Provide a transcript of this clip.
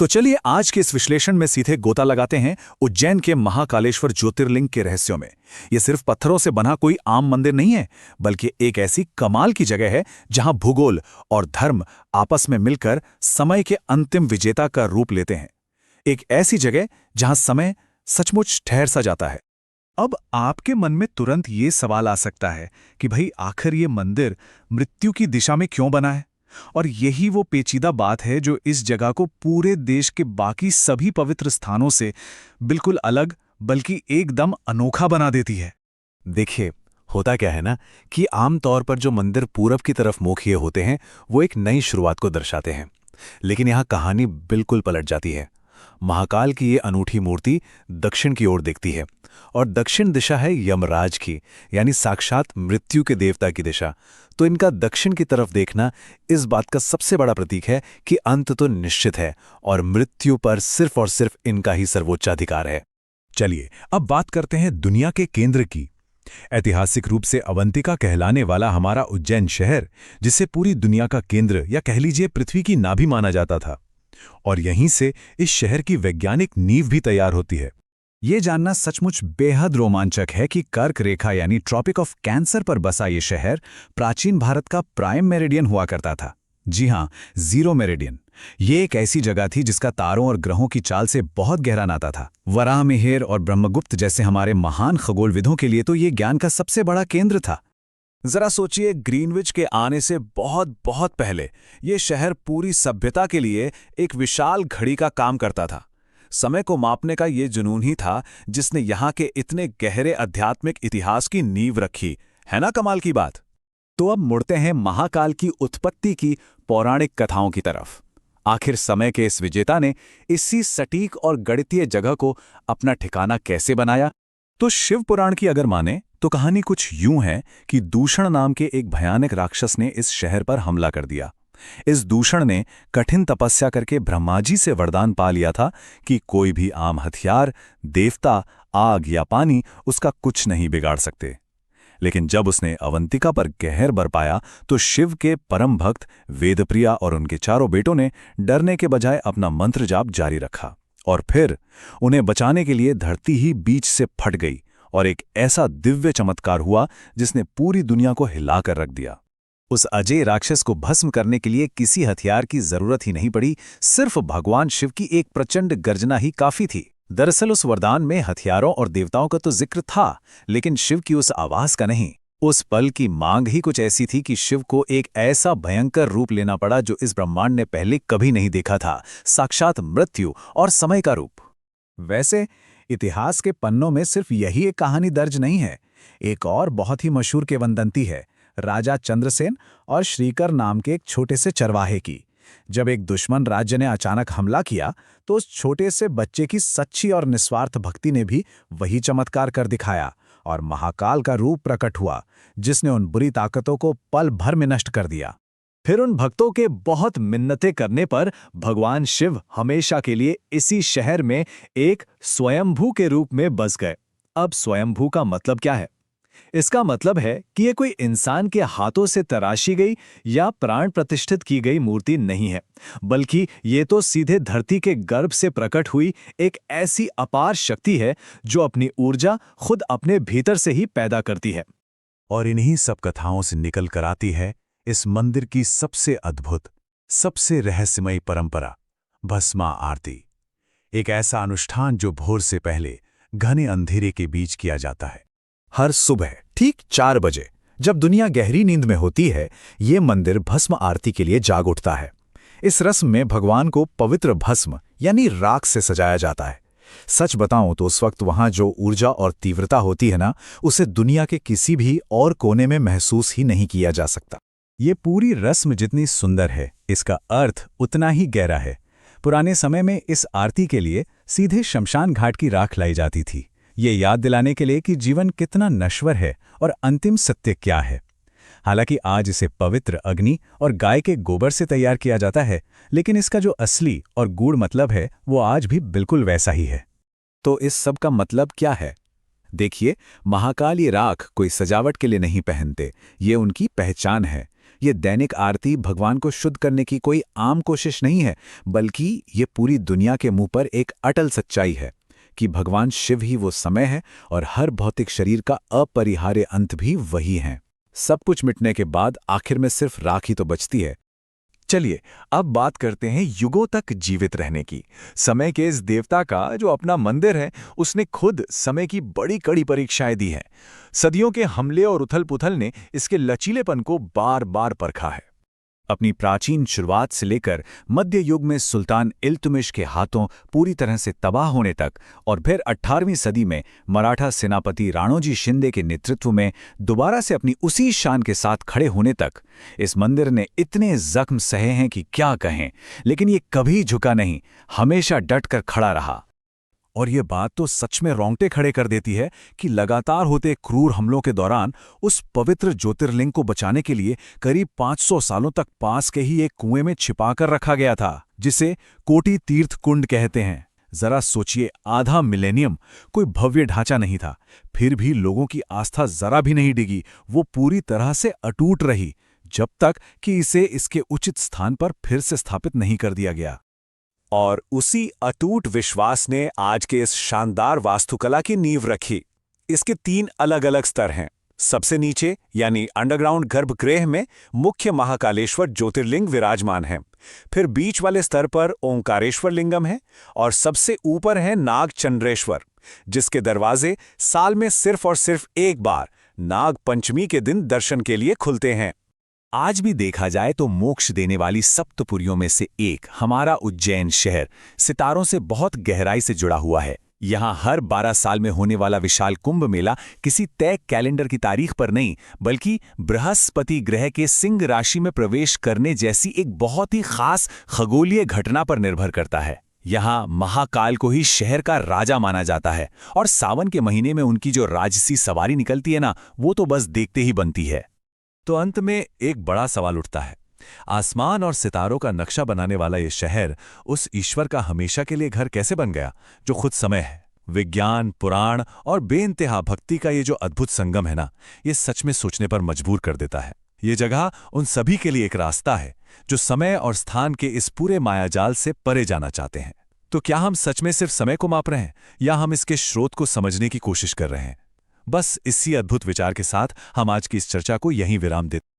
तो चलिए आज के इस विश्लेषण में सीधे गोता लगाते हैं उज्जैन के महाकालेश्वर ज्योतिर्लिंग के रहस्यों में। यह सिर्फ पत्थरों से बना कोई आम मंदिर नहीं है, बल्कि एक ऐसी कमाल की जगह है जहां भूगोल और धर्म आपस में मिलकर समय के अंतिम विजेता का रूप लेते हैं। एक ऐसी जगह जहां समय सचमुच ठहर सा जाता है। अब आपके मन में तुरंत ये सवाल आ सकता है कि भाई आखिर ये मंदिर मृत्यु की दिशा में क्यों बना है? और यही वो पेचीदा बात है जो इस जगह को पूरे देश के बाकी सभी पवित्र स्थानों से बिल्कुल अलग बल्कि एकदम अनोखा बना देती है। देखिए, होता क्या है ना कि आमतौर पर जो मंदिर पूरब की तरफ मुख किए होते हैं वो एक नई शुरुआत को दर्शाते हैं, लेकिन यहाँ कहानी बिल्कुल पलट जाती है। महाकाल की ये अनूठी मूर्ति दक्षिण की ओर देखती है, और दक्षिण दिशा है यमराज की, यानी साक्षात मृत्यु के देवता की दिशा। तो इनका दक्षिण की तरफ देखना इस बात का सबसे बड़ा प्रतीक है कि अंत तो निश्चित है और मृत्यु पर सिर्फ और सिर्फ इनका ही सर्वोच्चाधिकार है। चलिए अब बात करते हैं दुनिया के केंद्र की। ऐतिहासिक रूप से अवंतिका कहलाने वाला हमारा उज्जैन शहर, जिसे पूरी दुनिया का केंद्र या कह लीजिए पृथ्वी की नाभि माना जाता था, और यहीं से इस शहर की वैज्ञानिक नींव भी तैयार होती है। ये जानना सचमुच बेहद रोमांचक है कि कर्क रेखा यानी ट्रॉपिक ऑफ कैंसर पर बसा ये शहर प्राचीन भारत का प्राइम मेरिडियन हुआ करता था। जी हां, जीरो मेरिडियन। ये एक ऐसी जगह थी जिसका तारों और ग्रहों की चाल से बहुत गहरा नाता था। वराहमिहिर और ब्रह्मगुप्त जैसे हमारे महान खगोलविदों के लिए तो ये ज्ञान का सबसे बड़ा केंद्र था। जरा सोचिए, ग्रीनविच के आने से बहुत बहुत पहले ये शहर पूरी सभ्यता के लिए एक विशाल घड़ी का काम करता था। समय को मापने का ये जुनून ही था जिसने यहाँ के इतने गहरे आध्यात्मिक इतिहास की नींव रखी। है ना कमाल की बात? तो अब मुड़ते हैं महाकाल की उत्पत्ति की पौराणिक कथाओं की तरफ। आखिर समय के इस विजेता ने इसी सटीक और गणितीय जगह को अपना ठिकाना कैसे बनाया? तो शिव पुराण की अगर माने तो कहानी कुछ यूं है कि दूषण नाम के एक भयानक राक्षस ने इस शहर पर हमला कर दिया। इस दूषण ने कठिन तपस्या करके ब्रह्मा जी से वरदान पा लिया था कि कोई भी आम हथियार, देवता, आग या पानी उसका कुछ नहीं बिगाड़ सकते। लेकिन जब उसने अवंतिका पर कहर बरपाया तो शिव के परम भक्त वेदप्रिया और उनके चारों बेटों ने डरने के बजाय अपना मंत्र जाप जारी रखा, और फिर उन्हें बचाने के लिए धरती ही बीच से फट गई और एक ऐसा दिव्य चमत्कार हुआ जिसने पूरी दुनिया को हिलाकर रख दिया। उस अजय राक्षस को भस्म करने के लिए किसी हथियार की जरूरत ही नहीं पड़ी, सिर्फ भगवान शिव की एक प्रचंड गर्जना ही काफी थी। दरअसल उस वरदान में हथियारों और देवताओं का तो जिक्र था, लेकिन शिव की उस आवाज का नहीं। उस पल की मांग ही कुछ ऐसी थी कि शिव को एक ऐसा भयंकर रूप लेना पड़ा जो इस ब्रह्मांड ने पहले कभी नहीं देखा था, साक्षात मृत्यु और समय का रूप। वैसे इतिहास के पन्नों में सिर्फ यही एक कहानी दर्ज नहीं है। एक और बहुत ही मशहूर किंवदंती है राजा चंद्रसेन और श्रीकर नाम के एक छोटे से चरवाहे की। जब एक दुश्मन राज्य ने अचानक हमला किया तो उस छोटे से बच्चे की सच्ची और निस्वार्थ भक्ति ने भी वही चमत्कार कर दिखाया, और महाकाल का रूप प्रकट हुआ जिसने उन बुरी ताकतों को पल भर में नष्ट कर दिया। फिर उन भक्तों के बहुत मिन्नतें करने पर भगवान शिव हमेशा के लिए इसी शहर में एक स्वयंभू के रूप में बस गए। अब स्वयंभू का मतलब क्या है? इसका मतलब है कि ये कोई इंसान के हाथों से तराशी गई या प्राण प्रतिष्ठित की गई मूर्ति नहीं है, बल्कि ये तो सीधे धरती के गर्भ से प्रकट हुई एक ऐसी अपार शक्ति है जो अपनी ऊर्जा खुद अपने भीतर से ही पैदा करती है। और इन्हीं सब कथाओं से निकल कर आती है इस मंदिर की सबसे अद्भुत, सबसे रहस्यमयी परंपरा, भस्मा आरती। एक ऐसा अनुष्ठान जो भोर से पहले घने अंधेरे के बीच किया जाता है। हर सुबह ठीक 4 बजे जब दुनिया गहरी नींद में होती है, ये मंदिर भस्म आरती के लिए जाग उठता है। इस रस्म में भगवान को पवित्र भस्म यानी राख से सजाया जाता है। सच बताऊं तो उस वक्त वहां जो ऊर्जा और तीव्रता होती है ना, उसे दुनिया के किसी भी और कोने में महसूस ही नहीं किया जा सकता। ये पूरी रस्म जितनी सुंदर है, इसका अर्थ उतना ही गहरा है। पुराने समय में इस आरती के लिए सीधे शमशान घाट की राख लाई जाती थी, ये याद दिलाने के लिए कि जीवन कितना नश्वर है और अंतिम सत्य क्या है। हालांकि आज इसे पवित्र अग्नि और गाय के गोबर से तैयार किया जाता है, लेकिन इसका जो असली और गूढ़ मतलब है वो आज भी बिल्कुल वैसा ही है। तो इस सब का मतलब क्या है? देखिए, महाकाल ये राख कोई सजावट के लिए नहीं पहनते, ये उनकी पहचान है। ये दैनिक आरती भगवान को शुद्ध करने की कोई आम कोशिश नहीं है, बल्कि ये पूरी दुनिया के मुंह पर एक अटल सच्चाई है कि भगवान शिव ही वो समय है और हर भौतिक शरीर का अपरिहार्य अंत भी वही है। सब कुछ मिटने के बाद आखिर में सिर्फ राख ही तो बचती है। चलिए अब बात करते हैं युगों तक जीवित रहने की। समय के इस देवता का जो अपना मंदिर है, उसने खुद समय की बड़ी कड़ी परीक्षाएं दी हैं। सदियों के हमले और उथल-पुथल ने इसके लचीलेपन को बार-बार परखा है। अपनी प्राचीन शुरुआत से लेकर मध्य युग में सुल्तान इल्तुमिश के हाथों पूरी तरह से तबाह होने तक और फिर 18वीं सदी में मराठा सेनापति राणोजी शिंदे के नेतृत्व में दोबारा से अपनी उसी शान के साथ खड़े होने तक इस मंदिर ने इतने जख्म सहे हैं कि क्या कहें, लेकिन ये कभी झुका नहीं, हमेशा डटकर खड़ा रहा। और ये बात तो सच में रोंगटे खड़े कर देती है कि लगातार होते क्रूर हमलों के दौरान उस पवित्र ज्योतिर्लिंग को बचाने के लिए करीब 500 सालों तक पास के ही एक कुएं में छिपाकर रखा गया था, जिसे कोटि तीर्थ कुंड कहते हैं। जरा सोचिए, आधा मिलेनियम, कोई भव्य ढांचा नहीं था, फिर भी लोगों की आस्था जरा भी नहीं डिगी। वो पूरी तरह से अटूट रही जब तक कि इसे इसके उचित स्थान पर फिर से स्थापित नहीं कर दिया गया। और उसी अटूट विश्वास ने आज के इस शानदार वास्तुकला की नींव रखी। इसके 3 अलग-अलग स्तर हैं। सबसे नीचे यानी अंडरग्राउंड गर्भगृह में मुख्य महाकालेश्वर ज्योतिर्लिंग विराजमान है। फिर बीच वाले स्तर पर ओंकारेश्वर लिंगम है और सबसे ऊपर है नागचंद्रेश्वर, जिसके दरवाजे साल में सिर्फ और सिर्फ एक बार नाग पंचमी के दिन दर्शन के लिए खुलते हैं। आज भी देखा जाए तो मोक्ष देने वाली सप्तपुरियों में से एक हमारा उज्जैन शहर सितारों से बहुत गहराई से जुड़ा हुआ है। यहाँ हर 12 साल में होने वाला विशाल कुंभ मेला किसी तय कैलेंडर की तारीख पर नहीं, बल्कि बृहस्पति ग्रह के सिंह राशि में प्रवेश करने जैसी एक बहुत ही खास खगोलीय घटना पर निर्भर करता है। यहाँ महाकाल को ही शहर का राजा माना जाता है और सावन के महीने में उनकी जो राजसी सवारी निकलती है ना, वो तो बस देखते ही बनती है। तो अंत में एक बड़ा सवाल उठता है, आसमान और सितारों का नक्शा बनाने वाला ये शहर उस ईश्वर का हमेशा के लिए घर कैसे बन गया जो खुद समय है? विज्ञान, पुराण और बेइंतहा भक्ति का ये जो अद्भुत संगम है ना, ये सच में सोचने पर मजबूर कर देता है। ये जगह उन सभी के लिए एक रास्ता है जो समय और स्थान के इस पूरे मायाजाल से परे जाना चाहते हैं। तो क्या हम सच में सिर्फ समय को माप रहे हैं या हम इसके स्रोत को समझने की कोशिश कर रहे हैं? बस इसी अद्भुत विचार के साथ हम आज की इस चर्चा को यहीं विराम देते हैं।